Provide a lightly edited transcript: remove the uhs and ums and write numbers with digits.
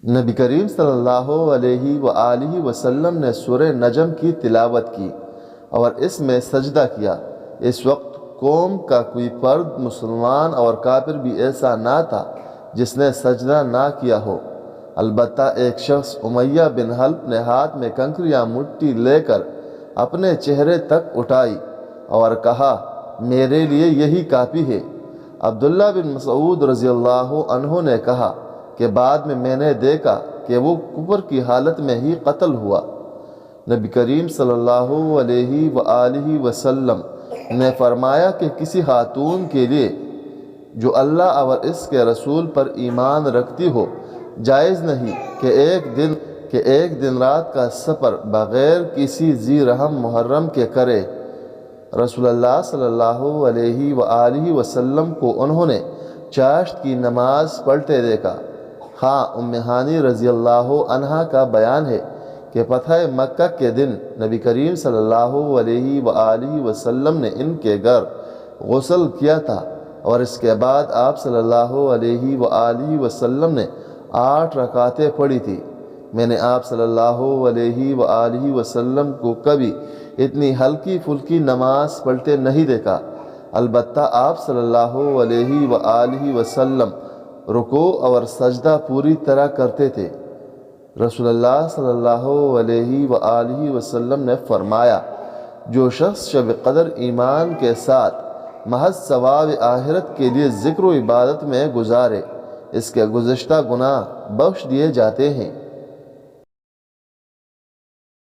نبی کریم صلی اللہ علیہ وآلہ وسلم نے سورہ نجم کی تلاوت کی اور اس میں سجدہ کیا۔ اس وقت قوم کا کوئی فرد مسلمان اور کافر بھی ایسا نہ تھا جس نے سجدہ نہ کیا ہو۔ البتہ ایک شخص امیہ بن حلب نے ہاتھ میں کنکر یا مٹی لے کر اپنے چہرے تک اٹھائی اور کہا، میرے لیے یہی کافی ہے۔ عبداللہ بن مسعود رضی اللہ عنہ نے کہا کہ بعد میں نے دیکھا کہ وہ کفر کی حالت میں ہی قتل ہوا۔ نبی کریم صلی اللہ علیہ وآلہ وسلم نے فرمایا کہ کسی خاتون کے لیے جو اللہ اور اس کے رسول پر ایمان رکھتی ہو جائز نہیں کہ ایک دن رات کا سفر بغیر کسی ذی رحم محرم کے کرے۔ رسول اللہ صلی اللہ علیہ وآلہ وسلم کو انہوں نے چاشت کی نماز پڑھتے دیکھا۔ ہاں، ام ہانی رضی اللہ عنہا کا بیان ہے کہ فتح مکہ کے دن نبی کریم صلی اللہ علیہ وآلہ وسلم نے ان کے گھر غسل کیا تھا اور اس کے بعد آپ صلی اللہ علیہ وآلہ وسلم نے 8 رکعتیں پڑھی تھی۔ میں نے آپ صلی اللہ علیہ وآلہ وسلم کو کبھی اتنی ہلکی پھلکی نماز پڑھتے نہیں دیکھا۔ البتہ آپ صلی اللہ علیہ وآلہ وسلم رکوع اور سجدہ پوری طرح کرتے تھے۔ رسول اللہ صلی اللہ علیہ وآلہ وسلم نے فرمایا، جو شخص شب قدر ایمان کے ساتھ محض ثواب آخرت کے لیے ذکر و عبادت میں گزارے، اس کے گزشتہ گناہ بخش دیے جاتے ہیں۔